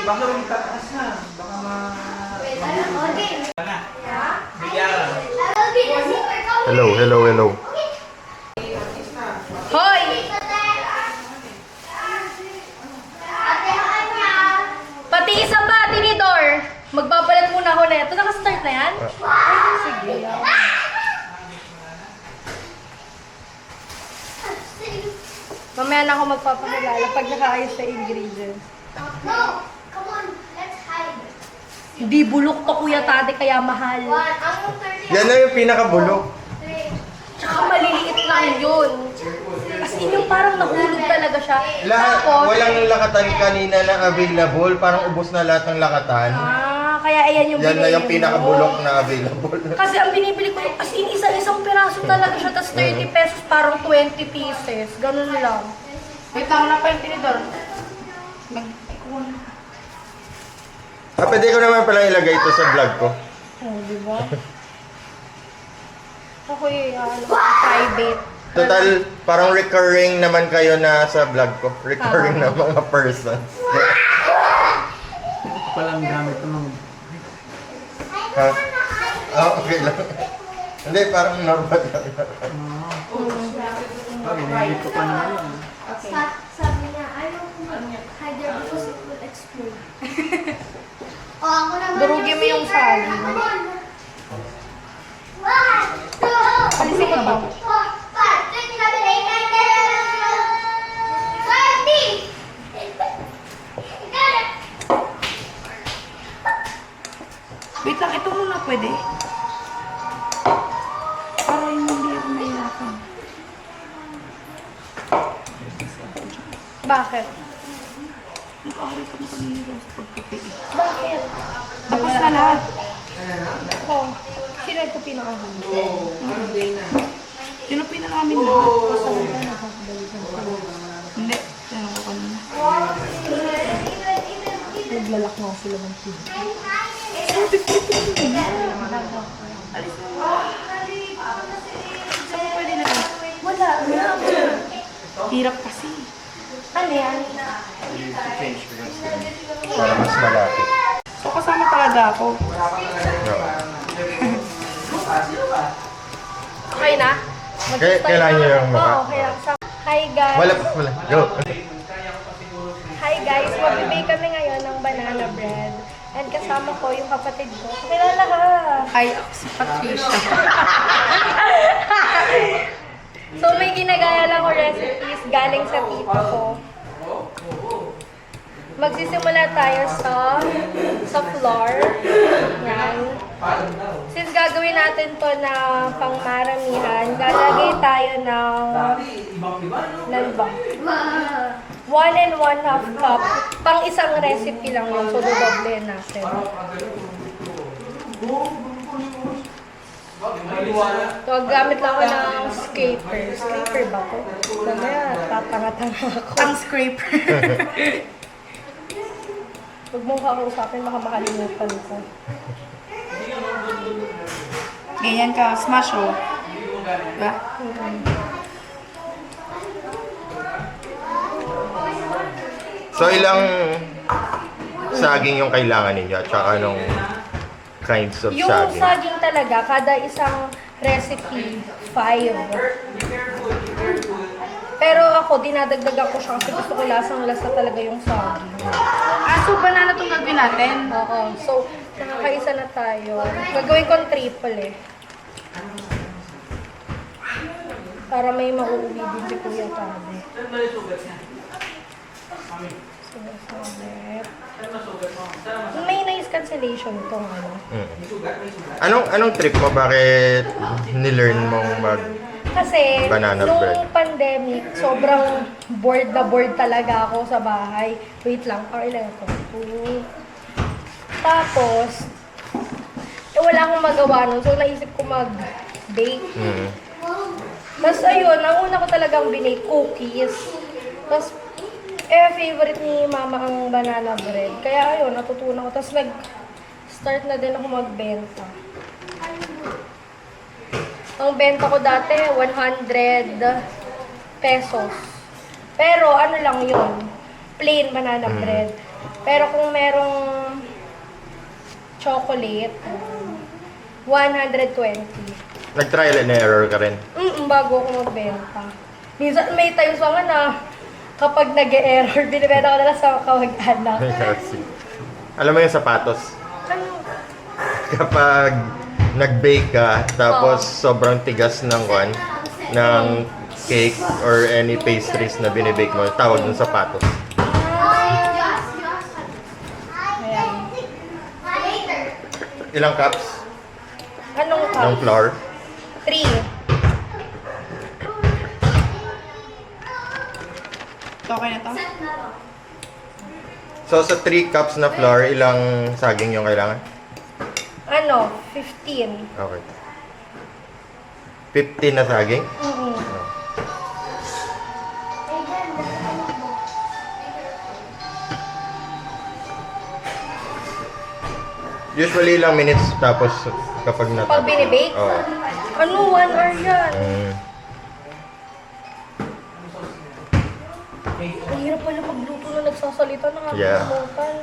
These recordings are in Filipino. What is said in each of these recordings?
baka magtataas na. Baka Hello, hello, hello. Hoy! Pati isa pa, tinidor. Magbabalat muna ako na ito. Nakastart na yan? Sige. Mamaya na ako magpapakilala pag nakaayos sa ingredients. No! Come on, let's hide. Hindi bulok to, Kuya Tade, kaya mahal. Yan na yung pinakabulok. Tsaka maliliit lang yun. As in yung parang nahulog talaga siya. Lahat, Tapos, walang lakatan kanina na available. Parang ubos na lahat ng lakatan. kaya ayan yung Yan na yung binili pinakabulok mo. na available. Kasi ang binibili ko, as in isa-isang piraso talaga siya, tapos 30 pesos, parang 20 pieces. Ganun lang. Wait lang na pa yung tinidor. Pwede ko naman palang ilagay ito sa vlog ko. Oh, di ba? Ako private. Total, parang recurring naman kayo na sa vlog ko. Recurring na mga persons. palang gamit ko ng... Ha? Oh, okay lang. Hindi, parang normal lang. Ginamit ko pa naman yun. Sabi niya, ayaw ko mag-hide there because it will explode. Ako naman Durugin mo yung sali. Come on. 1, 2, Alisin ko to. 4, 5, 6, 7, 8, 9, 10, 20! Got it! Wait lang, ito muna pwede. Para yung hindi ako nahihirapan. Bakit? Nag-aaral ka mo kanina sa pagkape. Bakit? Tapos na lahat. Ako, sino ito pinakahuli? Tinupin na namin lahat. Hindi. Tinanong ko kanina. Naglalak na sila ng TV. Alis mo. Saan mo pwede na? Wala. Hirap kasi. Ano yan? Para mas malapit. So kasama talaga ako. Okay na? Kailangan niyo yung mukha. Oo, kaya. Hi guys! Wala pa, wala. Go. Hi guys! Magbibigay kami ngayon ng banana bread. And kasama ko yung kapatid ko. Kilala ka! Hi, ako si Patricia. So may ginagaya lang ko recipes galing sa tita ko. Magsisimula tayo sa flour. Yan. Since gagawin natin to na pangmaramihan, lalagay tayo ng ba? 1 and 1/2 cup. Pang isang recipe lang yun. So, dodoblehin natin. So, gamit lang ako ng scraper. Scraper ba ko? Mamaya, tatanga-tanga ako. Ang scraper. Huwag mong kakausapin, baka makalimutan ko. Ganyan ka, smash oh. Diba? So, ilang saging yung kailangan ninyo? At saka anong kinds of Yung saging? saging talaga, kada isang recipe, 5. Pero ako, dinadagdagan ko siya kasi gusto ko lasang-lasa talaga yung saging. So banana itong gagawin natin. Oo. So, nakakaisa na tayo. Gagawin kong triple eh. Para may mauuwi din si Kuya Tabe. May noise cancellation itong ano. Anong trip mo? Bakit nilearn mong mag... Kasi, Banana nung bread. pandemic, sobrang bored na bored talaga ako sa bahay. Wait lang, ilan ito? 2. Tapos, wala akong magawa nun. So, naisip ko mag-bake. Tapos, ayun, ang una ko talagang binake cookies. Tapos, favorite ni mama ang banana bread. Kaya, ayun, natutunan ko. Tapos, nag-start na din ako magbenta. Ang benta ko dati, 100 pesos. Pero ano lang yun, plain banana bread. Pero kung merong chocolate, 120. Nag-trial and error ka rin. Bago ako magbenta. Minsan may times pa nga na kapag nag-error, binibenta ko na lang sa kamag-anak. Kasi, alam mo yung sapatos? Ano? Kapag nag-bake ka, tapos sobrang tigas ng ng cake or any pastries na binibake mo, tawag ng sapatos. Ayan. Ilang cups Anong ng cup? flour? 3. Okay na to? So sa 3 cups na flour, ilang saging yung kailangan? Ano? 15. Okay. 15 na saging? Usually ilang minutes tapos kapag natapos? Pag binibake? Oo. Ano? 1 hour yan. Ang hirap pala magluto na nagsasalita na Yeah. nakakalimutan.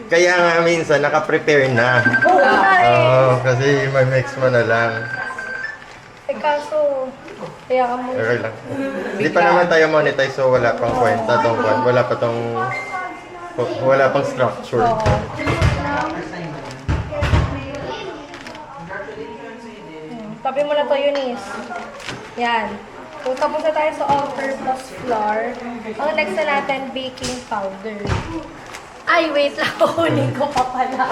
Kaya nga minsan naka-prepare na. Oo nga eh. Oo, kasi may mix mo na lang. Eh kaso, kaya ka mo. Okay lang. Hindi pa naman tayo monetize so wala pang kwenta tong wala pang structure. Oo. Tabi mo na to, Eunice. Yan. So, tapos na tayo sa all-purpose flour. Ang next na natin, baking powder. Ay, wait lang. Kunin ko pa pala.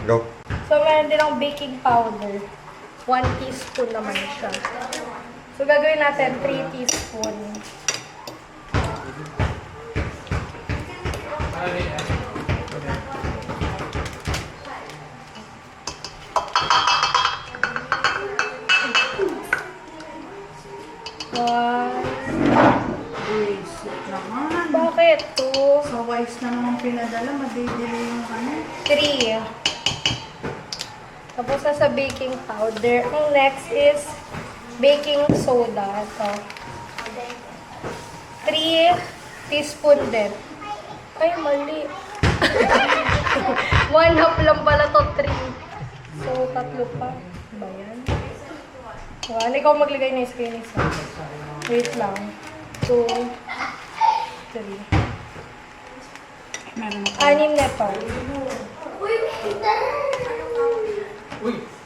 Go. So, meron din akong baking powder. 1 teaspoon naman siya. So, gagawin natin 3 teaspoon. Basic naman. Bakit to? Sa wise na naman pinadala, madidili yung ano. 3. Tapos na sa baking powder. Ang next is baking soda. Ito. 3 teaspoon din. Ay, mali. 1 half lang pala to, 3. So, 3 pa. Ba yan? Well, ikaw maglagay na screen isa. Wait lang. 2, 3. Meron ako. 6 na to.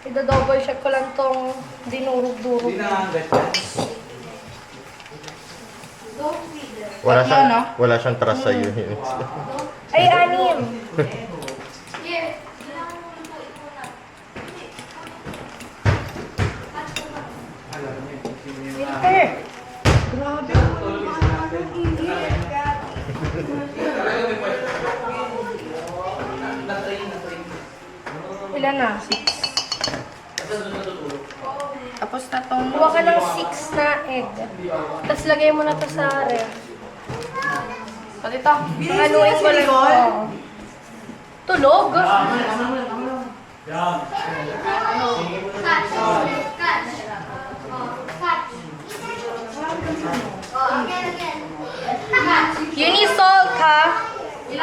Ida-double check ko lang tong dinurog-durog. Wala siyang trust sa iyo. Ay, 6. Winter. Grabe naman, parang init. Ilan na? 6. Tapos na tong... Kuha ka ng 6 na egg. Tapos lagay mo na to sa ref. Pati ito. Haluin ko lang ito. Tulog? You need salt, ha? 6.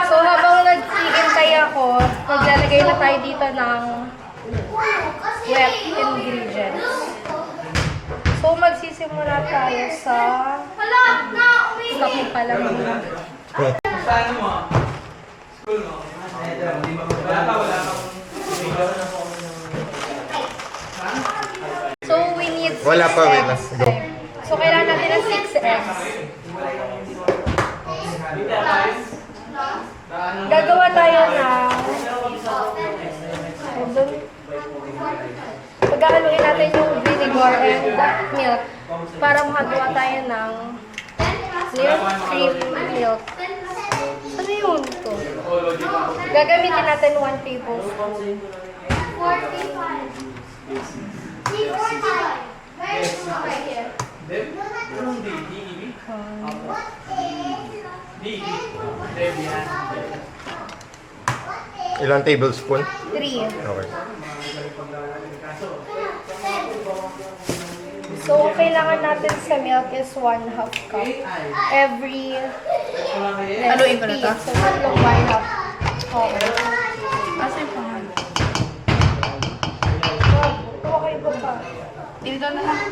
So, habang nag-iintay ako, maglalagay na tayo dito ng wet ingredients. So, magsisimula tayo sa stop pa lang muna. So, we need 6 Wala pa, wait lang. eggs. Go. So, kailangan natin ng 6 eggs. Gagawa tayo ng... Paghahaluin natin yung vinegar and milk para makagawa tayo ng milk cream milk. Ano yun to? Gagamitin natin 1 tablespoon. 'Ilang tablespoon? 3. Okay. So, kailangan natin sa milk is 1/2 cup. Every Haluin ko na to? So, tatlong 1/2. Okay. Asa yung pangalan? Okay po pa. Dito na lang.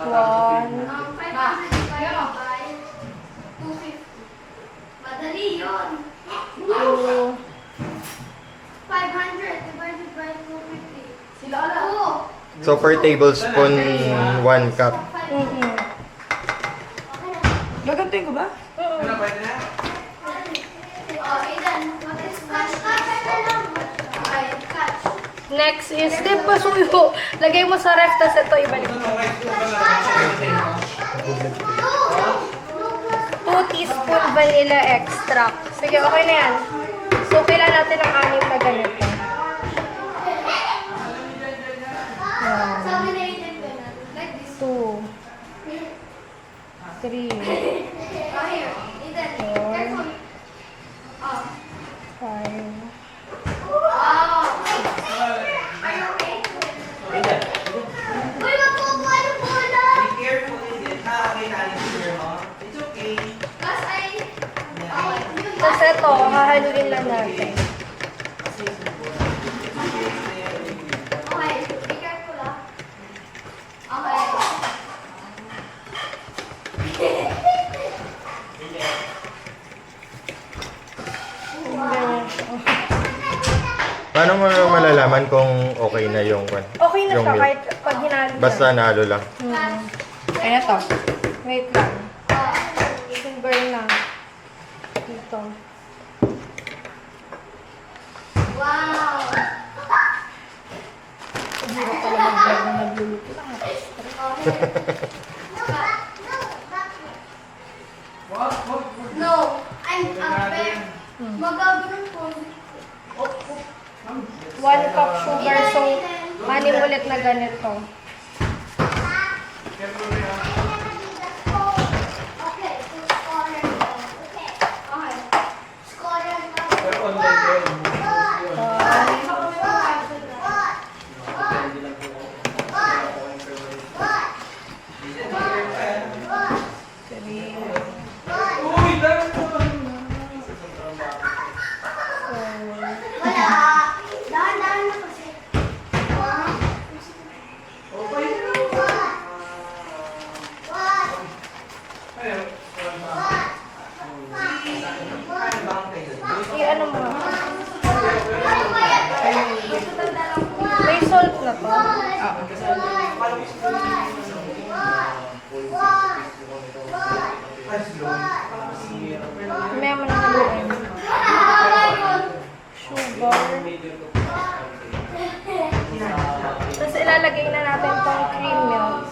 One, 250. Madali yun. two, 500 divided by 250. Sila ala. So per tablespoon, 1 cup. Gagantuin ko ba? Oh, Eden, what is catch? Okay, catch. Next is, di ba suyo? Lagay mo sa ref, tas ito ibalik mo. 2 teaspoon vanilla extract. Sige, okay na yan. So, kailangan natin ng 6 na ganito. Sabi na Eden ko na, like this. 2, 3, Oh, here. Eden, careful. Oh. 5, Wow. Are you okay? Uy, magkukuha ng bola. Kas ay... Okay, yun. tas ito, hahaluin lang natin. Okay, be careful ah. Okay. Paano mo malalaman kung okay na yung Okay na yung siya milk? kahit pag hinalo siya. Basta nalo lang. Kaya to. Wait lang. Sugar na. Dito. Wow. Ang hirap pala mag-vlog na nagluluto lang. No, I'm very... Magagano'n po. 1 cup sugar, so 6 ulit na ganito. Okay, so score. Okay. Okay. Score. Pero online kayo. Uy, dami po ba? Wala. Dahan-dahan na kasi. Okay na. I-ano mo nga. May salt na to. May mo na haluin. Sugar. Tapos ilalagay na natin tong cream milk.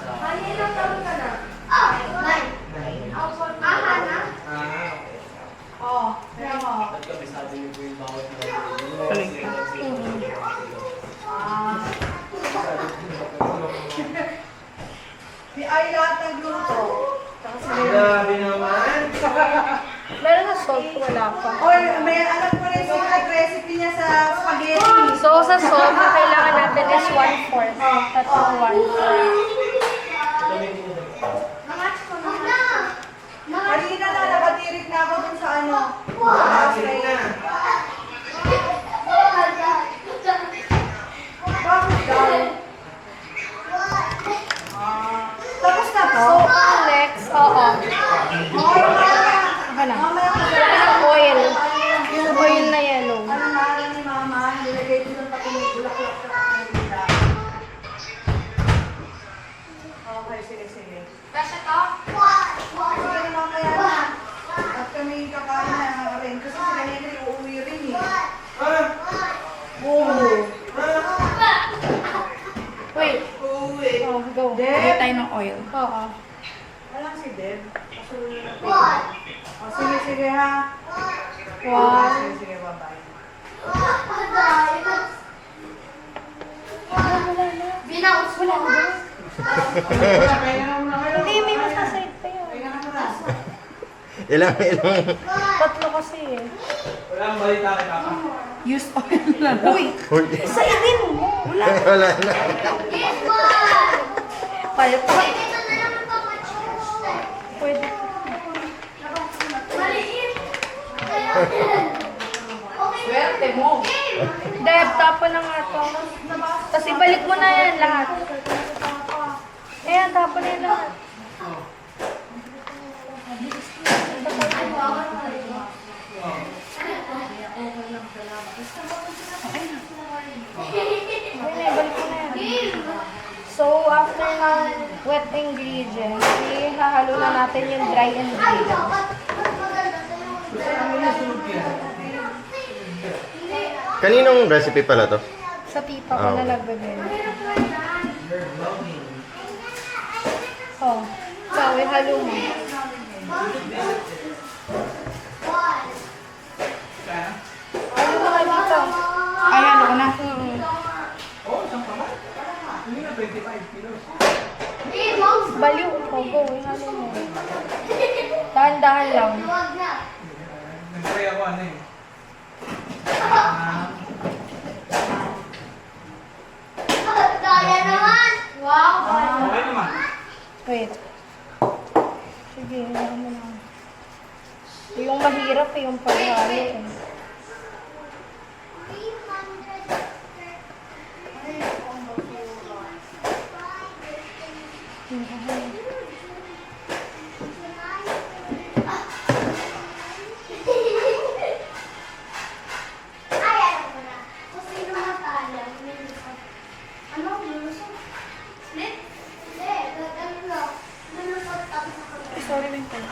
Ay, lahat nagluto. Grabe naman. Meron na salt, wala pa. Or may alam ko rin secret recipe niya sa spaghetti. So, sa salt, ang kailangan natin is 1/4. Tatlong 1/4. Kanina na nakatirik na ako dun sa ano. Sige na. Bakit daw? Tapos na to? So, ang next, oo. Mamaya ko sa Oil. Yung oil na yellow. ano nga ni Mama, nilagay ko ng pati may bulaklak sa kanila. Okay, sige. Sige na mamaya na. At kami kakain na rin. Kasi sila Henry uuwi rin eh. Oo. Wait. Oh, go. Deb? tayo ng oil. Oo. Alam si Deb. Kasunod na tayo. O, sige ha. One. Sige, bye-bye. Binaus mo lang. Hindi, may masaside pa yun. Ilang. Tatlo kasi eh. Walang balita kay Papa. Use oil lang. Uy! Uy. Sainin mo! Wala. Wala na. Kaya pa. Pwede. Swerte mo. Deb, tapon na nga to. Tapos ibalik mo na yan lahat. Ayan, tapon na yan lahat. Okay na, ibalik mo na yan. So, after ng wet ingredients, ihahalo na natin yung dry ingredients. Kaninong recipe pala to? Sa tita ko na nagbebenta. Oh, ikaw, ihalo mo. Halo mo nga dito. Ay, ano ko na? Oh, isang kamay. Hindi na 25 kilos. Baliw ko, go, ihalo mo. Dahan-dahan lang. Nag-try ako ano eh. Okay naman. Wait. Sige, ihalo mo na. Yung mahirap eh, yung paghalo eh. Sorry, wait lang.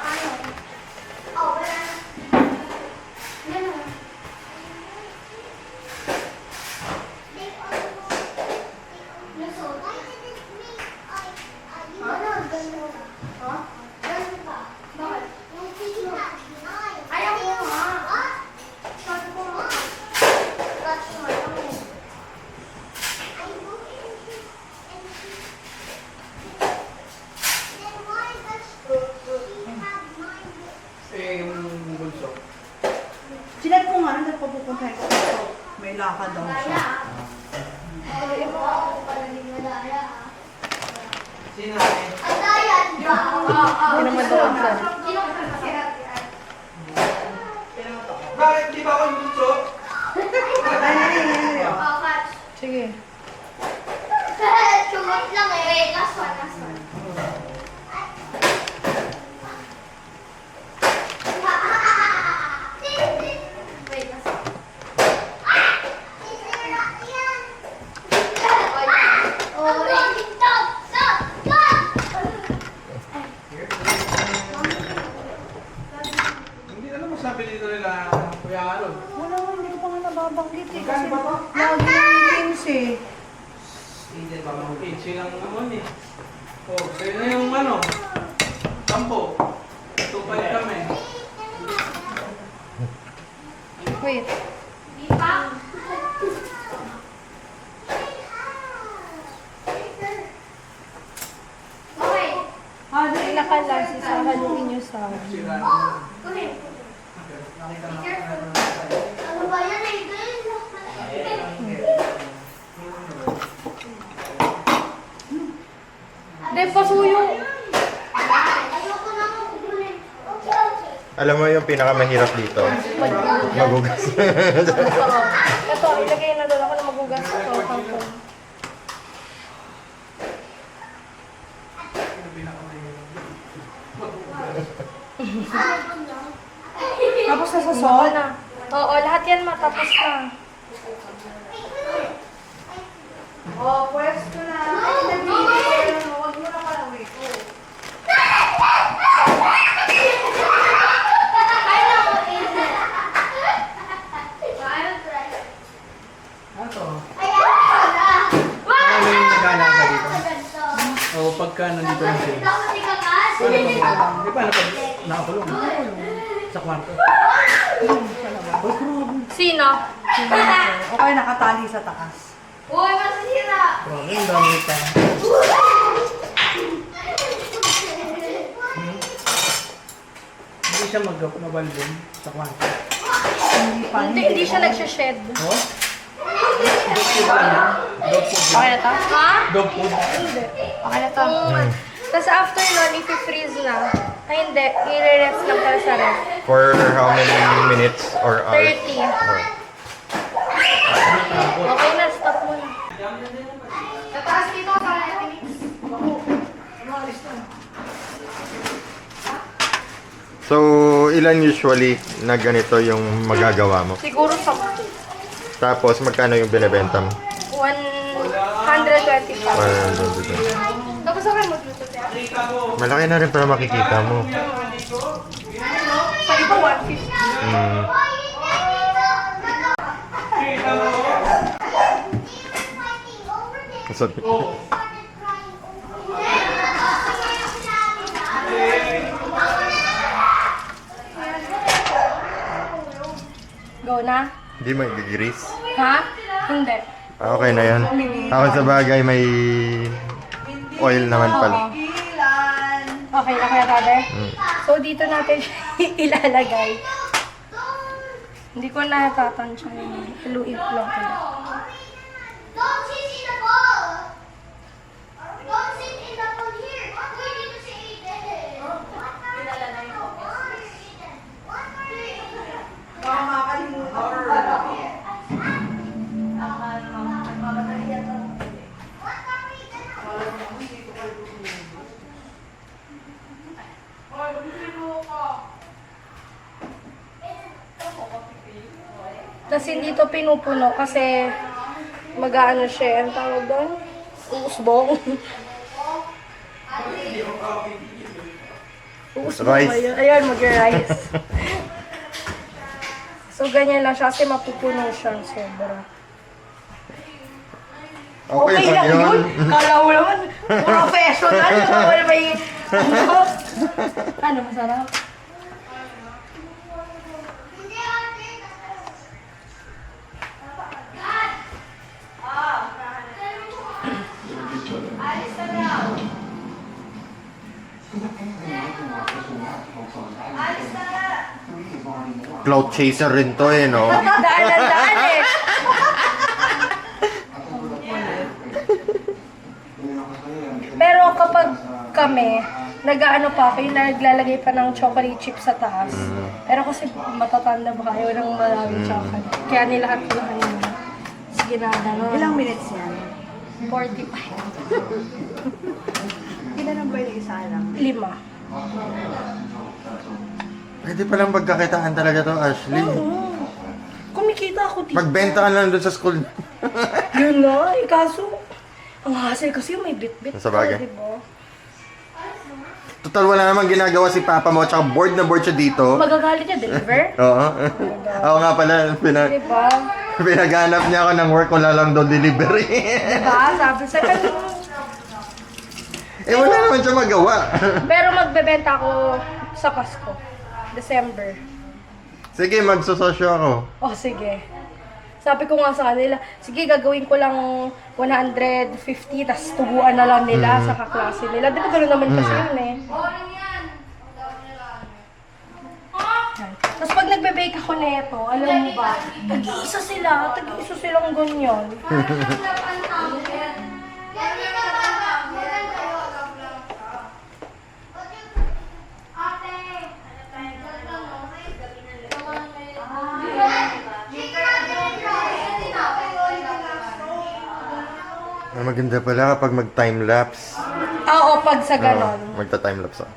Ayaw mo nga. Sabi ko nga. Touch mo lang eh. Eh, yung bunso. Sinat ko nga, nandun pa pupuntahin ko. May lakad daw siya. Sino eh? Hindi naman doon sa... Bakit di ba ako yung bunso? Sige. Sugot lang eh. Wait, last one, last one. Wait, last one. Oh, stop! Stop! Stop! Hindi na naman sabi dito nila, Kuya Aaron. Wala, hindi ko pa nga nababanggit eh. Magkano ba to? Lagi yung games eh. Hindi ba mga kids lang naman eh. Oh, kaya na yung ano, 10. 2.5 kami. Wait. Di pa? Okay. Ay, nakalasi sa haluin nyo sa... Sila. Go ahead. Nakita na. Ano ba yan eh? Hindi, pasuyo. Ayoko na magugulit. Alam mo yung pinakamahirap dito? Magugas. Ito, ilagay na doon ako na magugas ito. Kampong. Tapos na sa Oo salt. na. Oo, lahat yan matapos na. Oh, pwesto na. Ay, nabibigay ko. Huwag mo na palawin ko. Ano to? Ayan! Ano yung nag-aalaga dito? O pagka nandito na sila. Di ba nakakulong? Sa kwarto. Sino? Okay, nakatali sa taas. Uy, masisira! Grabe, ang dami pa. Hindi siya mag-balbon sa kwanto. Hindi siya nagsha-shed. Oh? Dog food lang yan. Dog food Okay yan. na to? Ha? Dog food. Hindi. Okay na to. Tapos after nun, i-freeze na. Ay hindi, i-rest lang pala sa ref. For how many minutes or hours? 30. Oh. Okay na, stop mo na. Tataas dito para natin. So, ilan usually na ganito yung magagawa mo? Siguro sa Tapos, magkano yung binibenta mo? 125. Tapos ako magluto siya. Malaki na rin para makikita mo. Sa iba, 150. Mm. Sorry. Go na? Hindi magigiris. Ha? Hindi. Okay na yan. Ako sa bagay may oil naman pala. Gilan. Okay na kaya tabi? So dito natin siya ilalagay. Hindi ko natatansya yun. Iluin ko lang ko. Don't sit in the ball. Don't sit in the ball here. We need to sit there. Baka makakalimutan. Tapos hindi to pinupuno kasi mag-ano siya. Ang tawag doon? Uusbong. Uusbong Rice. ba yun? Ayun, mag-rice. So, ganyan lang siya kasi mapupuno siya. Sobra. Okay, lang yun. Kala mo naman, professional. Wala may, ano, masarap? Cloud chaser rin to eh, no? Daan eh. Pero kapag kami, nag-ano pa ako, yung naglalagay pa ng chocolate chip sa taas. Pero kasi matatanda ba kayo ng maraming chocolate? Kaya nilahat ko lang yun. Sige na, gano'n. Ilang minutes yan? 45. Ilan ba yung isa lang? 5. Pwede palang magkakitaan talaga to, Ashley. Kumikita ako dito. Magbenta ka lang doon sa school. Yun na, kaso, ang hassle kasi may bit-bit. Sa bagay. ka, diba? Total, wala namang ginagawa si Papa mo, tsaka bored na bored siya dito. Magagalit niya, deliver? Oo. Ako nga pala, Diba? pinaghanap niya ako ng work, wala lang daw delivery. Diba? Sabi sa kanya. Eh, wala naman siya magawa. Pero magbebenta ako sa Pasko. December. Sige, magsososyo ako. Oh, sige. Sabi ko nga sa kanila, sige, gagawin ko lang 150, tas tubuan na lang nila sa kaklase nila. Di ba gano'n naman kasi yun eh. Yan. Tapos pag nagbe-bake ako nito, alam mo ba, tag-iisa silang ganyan. Ah, maganda pala kapag mag-time-lapse. Oo, pag sa ganon. Magta-time-lapse ako.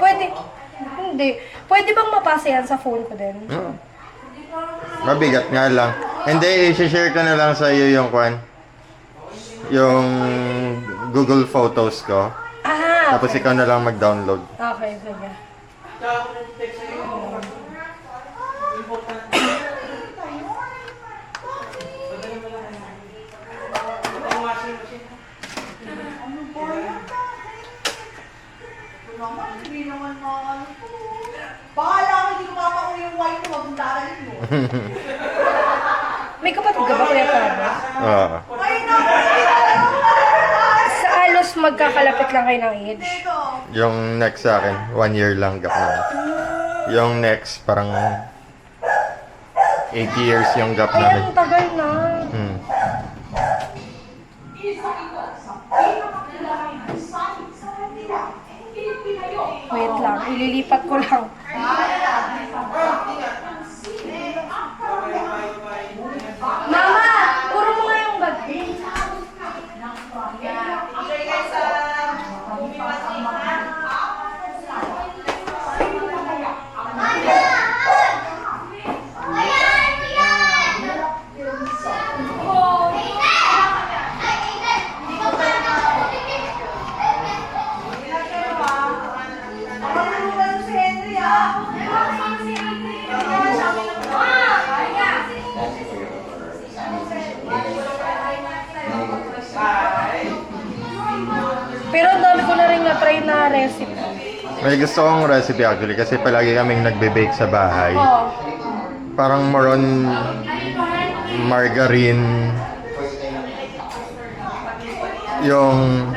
Pwede, hindi. Pwede bang mapasa yan sa phone ko din? Oo. Mabigat nga lang. Hindi, i-share ko na lang sa iyo yung yung Google Photos ko. Ah, Tapos ikaw na lang mag-download. okay, sige. Hindi naman ano po. Bahala ko, hindi ko mapauwi yung wine mo, wag mong dadalhin mo. May kapatid ka ba, Kuya Tara? Oo. Ay, naku! Sa alos magkakalapit lang kayo ng age. Ito. Yung next sa akin, 1 year lang gap na. Yung next, parang 8 years yung gap Ay, namin. ang tagal na. Hmm. Wait lang, ililipat ko lang. Mama, puro mo nga yung bag. Okay guys, bumiwas na. Marunong si Henry ah. Pero ang dami ko na rin na-try na recipe. May gusto kong recipe actually kasi palagi kaming nagbe-bake sa bahay. Oh. Parang more on margarine. Yung...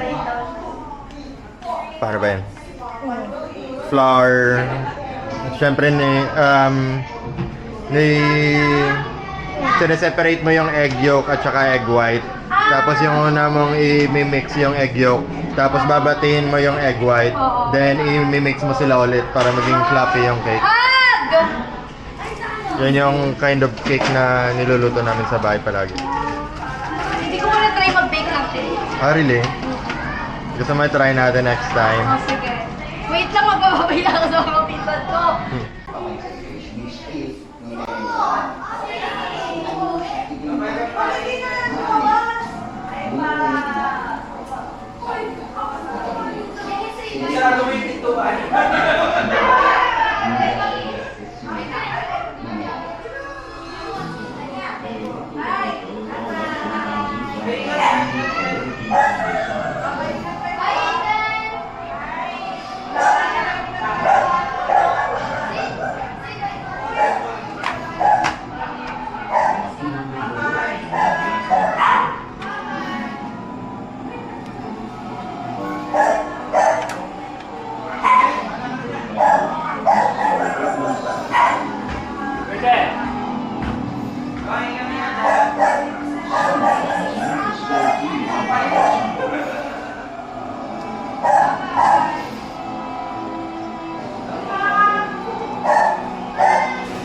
Paano ba yan? Flour. Siyempre sineseparate mo yung egg yolk at saka egg white. Tapos yung una mong i-mix yung egg yolk. Tapos babatiin mo yung egg white. Then i-mix mo sila ulit para maging fluffy yung cake. Yan yung kind of cake na niluluto namin sa bahay palagi. Hindi ko muna try mag-bake ng cake. Ah, really? Gusto mo try natin next time? Oh, sige. Wait lang, magbababay ako sa mga pinsan ko.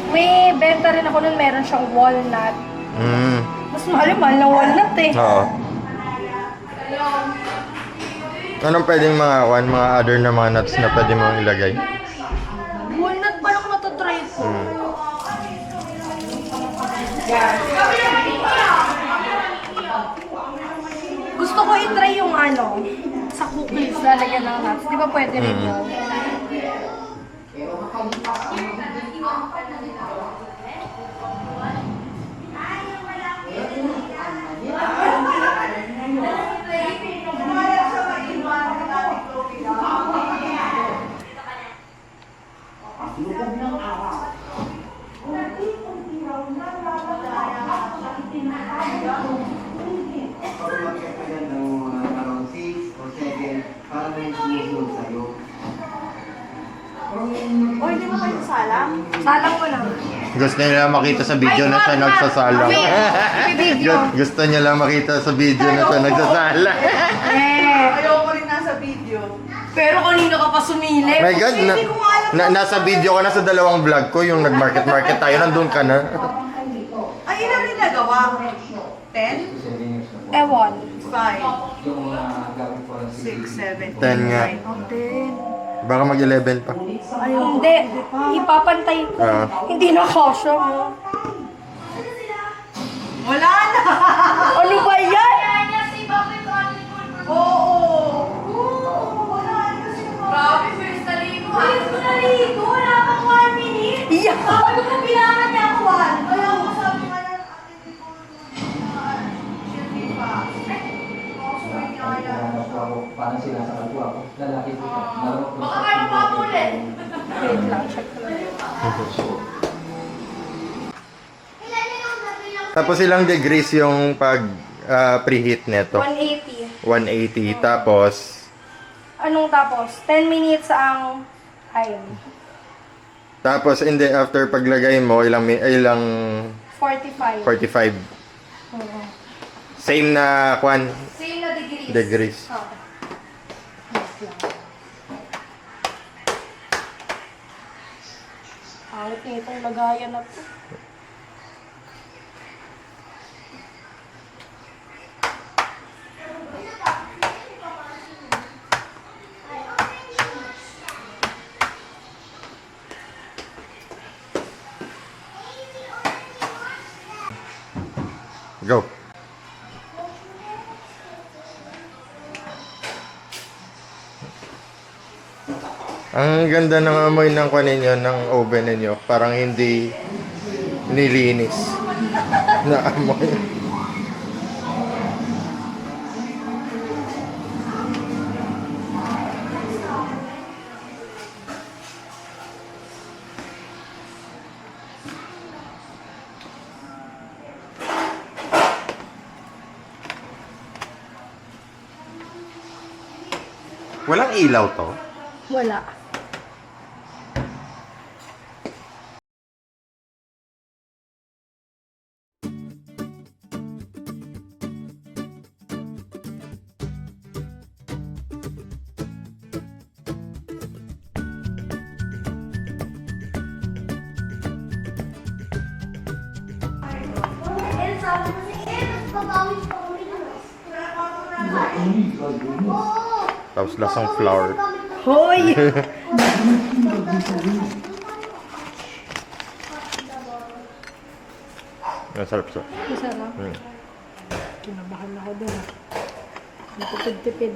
May benta rin ako nun, meron siyang walnut. Mm. Mas mahal ng walnut eh. Oo. Anong pwedeng mga other na mga nuts na pwede mong ilagay? Walnut ba lang matatry ko? Gusto ko i-try yung ano, sa cookies lalagyan ng nuts. Di ba pwede rin yun? O, hindi mo kayo salang? Salang ko lang. Gusto niya lang makita sa video na siya nagsasalang. Gusto niya lang makita sa video na siya nagsasalang. Ayoko rin nasa video. Pero kanina ka pa sumili. My God, nasa video ka na sa dalawang vlog ko, yung nag-market tayo, nandun ka na. Ay, ilan rin nagawa? 10? Ewan. 5? 6, 7, 10 nga. 10. Baka mag-11 pa. Hindi. Ipapantay ko. Hindi na kasha mo. Wala na! Ano ba yan? Oo! Wala na kasi Grabe, first naligo. First ko naligo. Wala pang 1 minute. Yeah. Sabi ko bilangan niya ako 1. Kaya ako sabi nga ng atin ko Shirley pa. Parang sinasakal ko ako. Lalaki ko. Baka kayo mapulit. Wait lang, check ko lang. Tapos ilang degrees yung pag preheat neto? 180. 180. Tapos, Anong tapos? 10 minutes ang time. Tapos, hindi, after paglagay mo, ilang 45. 45. Oo. Same na, kwan, Same na degrees. degrees. Okay. Yes lang. Pangit na itong lagayan na to. Go. Ang ganda ng amoy ng kwan ninyo, ng oven ninyo. Parang hindi nilinis na amoy. Walang ilaw to. Wala. Eh, sabi ko si mas babawis pa kami na. Oo. Tapos lasang flour. Hoy! Masarap siya. Masarap. Mm. Kinabahan ako doon. Natipid-tipid.